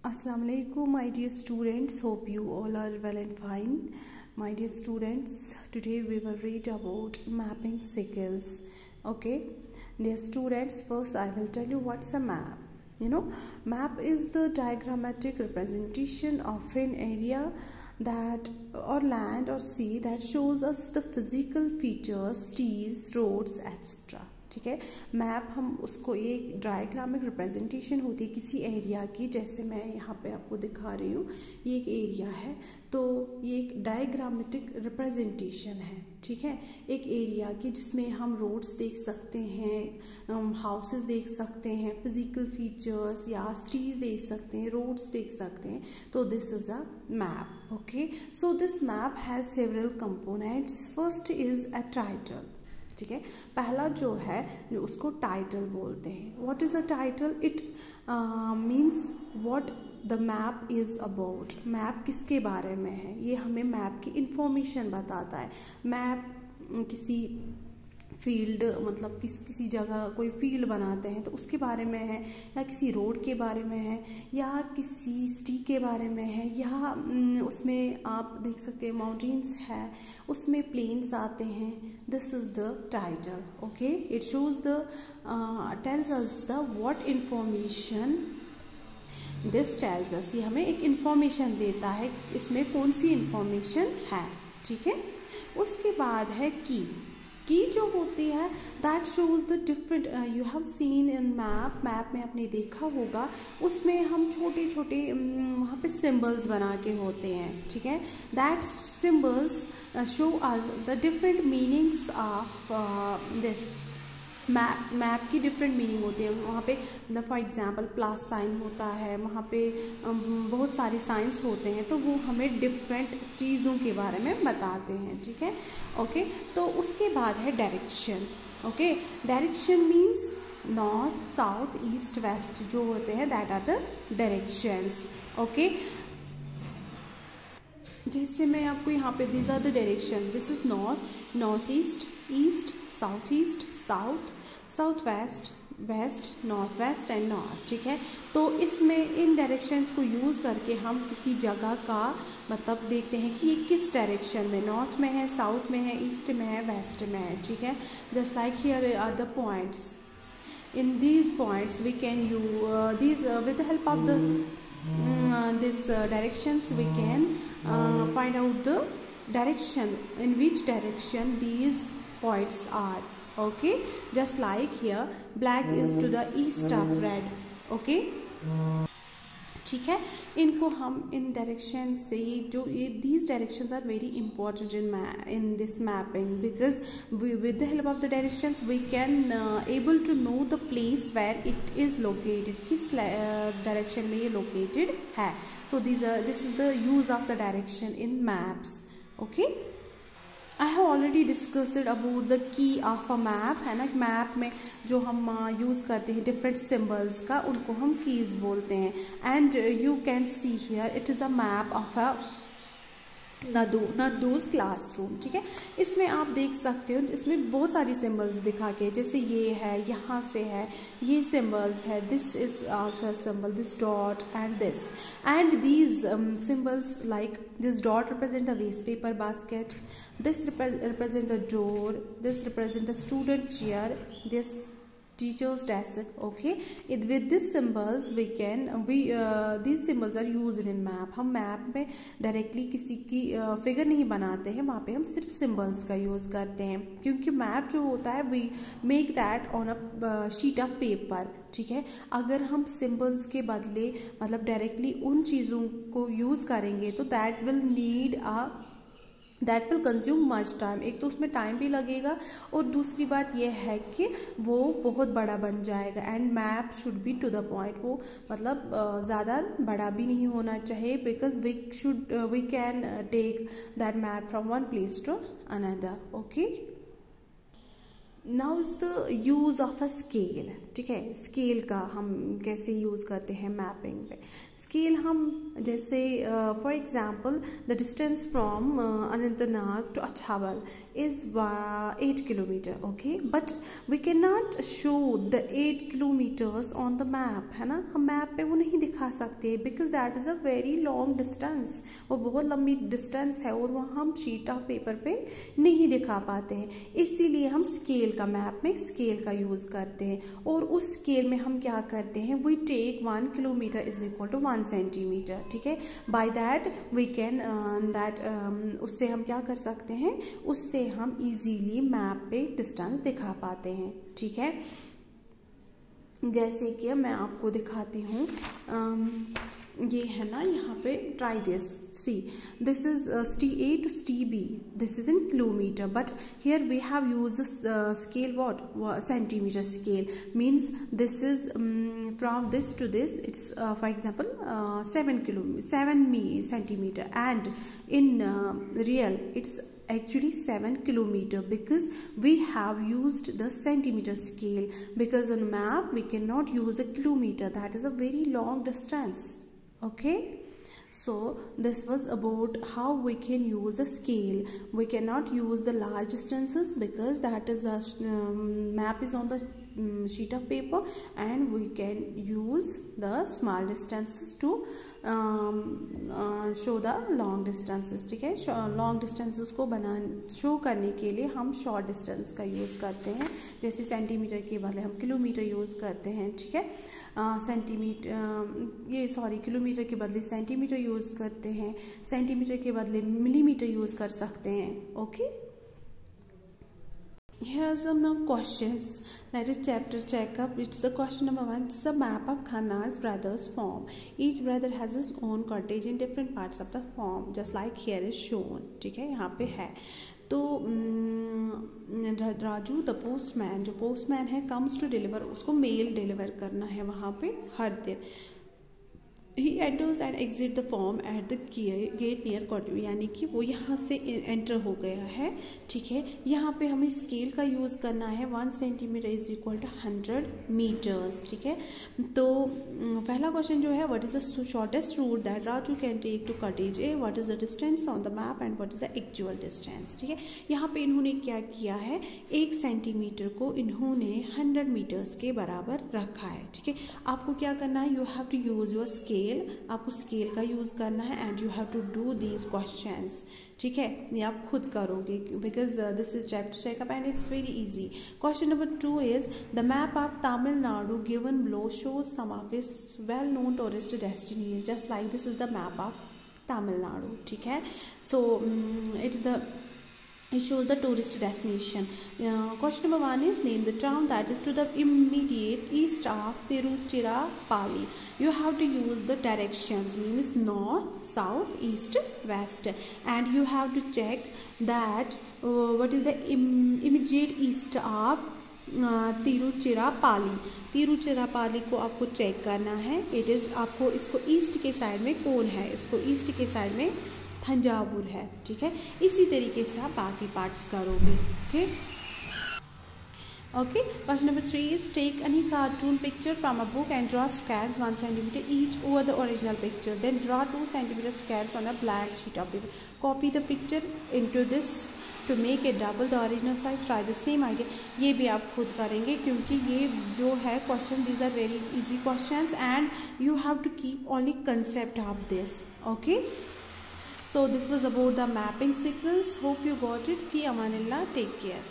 Assalamu alaikum, my dear students. Hope you all are well and fine. My dear students, today we will read about mapping skills. Okay, dear students, first I will tell you what's a map. Map is the diagrammatic representation of an area that or land or sea that shows us the physical features, cities, roads, etc. ठीक है, map हम उसको एक डायग्रामिक representation होती है किसी area की, जैसे मैं यहाँ पे आपको दिखा रही हूँ, ये एक एरिया है तो ये एक डायग्रामेटिक रिप्रेजेंटेशन है। ठीक है, एक एरिया की जिसमें हम रोड्स देख सकते हैं, हाउसेस देख सकते हैं, फिजिकल फीचर्स या सिटीज देख सकते हैं, रोड्स देख सकते हैं, तो this is a map. Okay, so this map has several components. First is a title. ठीक है, पहला जो है जो उसको टाइटल बोलते हैं। What is a title? It means what the map is about. Map किसके बारे में है, ये हमें मैप की इंफॉर्मेशन बताता है। मैप किसी फील्ड मतलब किसी जगह कोई फील्ड बनाते हैं तो उसके बारे में है, या किसी रोड के बारे में है, या किसी सिटी के बारे में है, या उसमें आप देख सकते हैं माउंटेन्स है, उसमें प्लेन्स आते हैं। This is the title. Okay, it shows the tells us the what information this tells us. ये हमें एक इंफॉर्मेशन देता है इसमें कौन सी इंफॉर्मेशन है। ठीक है, उसके बाद है की जो होती है that shows the different, you have seen in map में आपने देखा होगा, उसमें हम छोटे छोटे वहाँ पे सिंबल्स बना के होते हैं। ठीक है, that symbols show the different meanings of this map की डिफरेंट मीनिंग होती है वहाँ पे। फॉर एग्जांपल प्लस साइन होता है, वहाँ पे बहुत सारे साइंस होते हैं, तो वो हमें डिफरेंट चीज़ों के बारे में बताते हैं। ठीक है, ओके, तो उसके बाद है direction. Okay, direction means north, south, east, west जो होते हैं, that are the directions. Okay, जैसे मैं आपको यहाँ पे these are the directions. This is north, north east, east, south east, south, south west, west, north west and north. ठीक है, तो इसमें इन डायरेक्शंस को यूज़ करके हम किसी जगह का मतलब देखते हैं कि ये किस डायरेक्शन में, नॉर्थ में है, साउथ में है, ईस्ट में है, वेस्ट में है। ठीक है, just like here are the points. In these points we can you these with the help of the this directions we can find out the direction in which direction these points are. Okay, just like here black is to the east of red. Okay, ठीक है, इनको हम इन direction से जो ये these directions are very important in this mapping because with the help of the directions we can able to know the place where it is located, किस direction में ये लोकेटेड है। So this is the use of the direction in maps. Okay, I have already discussed about the key of a map, है ना। Map में जो हम use करते हैं डिफरेंट सिम्बल्स का, उनको हम कीज बोलते हैं। And you can see here it is a map of a नदूस क्लासरूम। ठीक है, इसमें आप देख सकते हो इसमें बहुत सारी सिम्बल्स दिखा के, जैसे ये है, यहाँ से है, ये सिम्बल्स है, this is also symbol, this dot and this and these symbols like this dot represent the waste paper basket, this represent the door, this represent the student chair, this teacher's desk. Okay, with these symbols we can these symbols are used in map. हम map में directly किसी की figure नहीं बनाते हैं, वहाँ पे हम सिर्फ सिम्बल्स का यूज़ करते हैं, क्योंकि मैप जो होता है we make that on a sheet of paper. ठीक है, अगर हम सिम्बल्स के बदले मतलब डायरेक्टली उन चीज़ों को यूज़ करेंगे तो that will consume much time. एक तो उसमें टाइम भी लगेगा और दूसरी बात यह है कि वो बहुत बड़ा बन जाएगा। And map should be to the point, वो मतलब ज़्यादा बड़ा भी नहीं होना चाहिए because we can take that map from one place to another. Okay, now is the use of a scale, ठीक है। स्केल का हम कैसे यूज करते हैं मैपिंग पे। स्केल हम जैसे for example the distance from Anantnag to Achhabal is 8 kilometre, okay, but we can not show the 8 kilometres on the map, है ना। हम मैप पे वो नहीं दिखा सकते because that is a very long distance, वो बहुत लंबी डिस्टेंस है और वह हम शीट ऑफ पेपर पे नहीं दिखा पाते हैं। इसीलिए हम स्केल का मैप में स्केल का यूज करते हैं। और उस स्केल में हम क्या करते हैं, we take 1 kilometre is equal to 1 centimetre, ठीक है। बाय दैट वी कैन उससे हम क्या कर सकते हैं, उससे हम इजीली मैप पे डिस्टेंस दिखा पाते हैं, ठीक है। जैसे कि मैं आपको दिखाती हूँ, ये है ना, यहाँ पे try this, see this is ST-A to ST-B, this is in kilometre, but here we have use scale what, centimetre scale, means this is from this to this, it's for example 7 centimetre and in real it's actually 7 kilometer because we have used the centimeter scale, because on map we cannot use a kilometer, that is a very long distance, okay. So this was about how we can use a scale. We cannot use the large distances because that is a map is on the sheet of paper, and we can use the small distances to show the long distances, ठीक है। Long distances को show करने के लिए हम short distance का use करते हैं, जैसे सेंटीमीटर के बदले हम किलोमीटर यूज़ करते हैं, ठीक है। किलोमीटर के बदले सेंटीमीटर यूज़ करते हैं, सेंटीमीटर के बदले मिलीमीटर यूज़ कर सकते हैं, okay. Here are some now questions. That is chapter checkup. It's the question number 1. It's a map of Khanna's brothers' farm. Each brother has his own cottage in different parts of the farm, just like here is shown. ठीक है, यहाँ पे है। तो Raju the postman, जो postman है, comes to deliver, उसको mail deliver करना है वहाँ पे हर दिन। He enters and exit the farm at the gate near cottage, यानी कि वो यहाँ से एंटर हो गया है, ठीक है। यहाँ पे हमें स्केल का यूज़ करना है, 1 centimetre is equal to 100 metres, ठीक है। तो पहला क्वेश्चन जो है, what is the shortest route that Raju can take to cottage A, what is the distance on the map and what is the actual distance, ठीक है। यहाँ पे इन्होंने क्या किया है, 1 सेंटीमीटर को इन्होंने 100 मीटर्स के बराबर रखा है, ठीक है। आपको क्या करना है, you have to use your scale, आपको स्केल का यूज करना है and you have to do these questions, ठीक है। ये आप खुद करोगे because this is chapter checkup and it's very easy. Question number 2 is the map of Tamil Nadu given below shows some of its well known tourist destinies, just like this is the map of Tamil Nadu, ठीक है। सो it shows the tourist destination. Question number 1 is name the town that is to the immediate east of Tiruchirappalli. You have to use the directions, means north, south, east, west, and you have to check that what is the immediate east of Tiruchirappalli. Tiruchirappalli को आपको check करना है, it is आपको इसको east के side में कौन है, इसको ईस्ट के साइड में थंजावुर है, ठीक है। इसी तरीके से आप बाकी पार्ट्स करोगे, okay. Okay, question number 3 is take any cartoon picture from a book and draw squares 1 centimeter each over the original picture. Then draw 2 centimeter squares on a blank sheet of paper. Copy the picture into this to make it double the original size. Try the same idea. ये भी आप खुद करेंगे क्योंकि ये जो है question, these are very easy questions and you have to keep only concept of this. Okay. So this was about the mapping sequence. Hope you got it. Fi amanillah. Take care.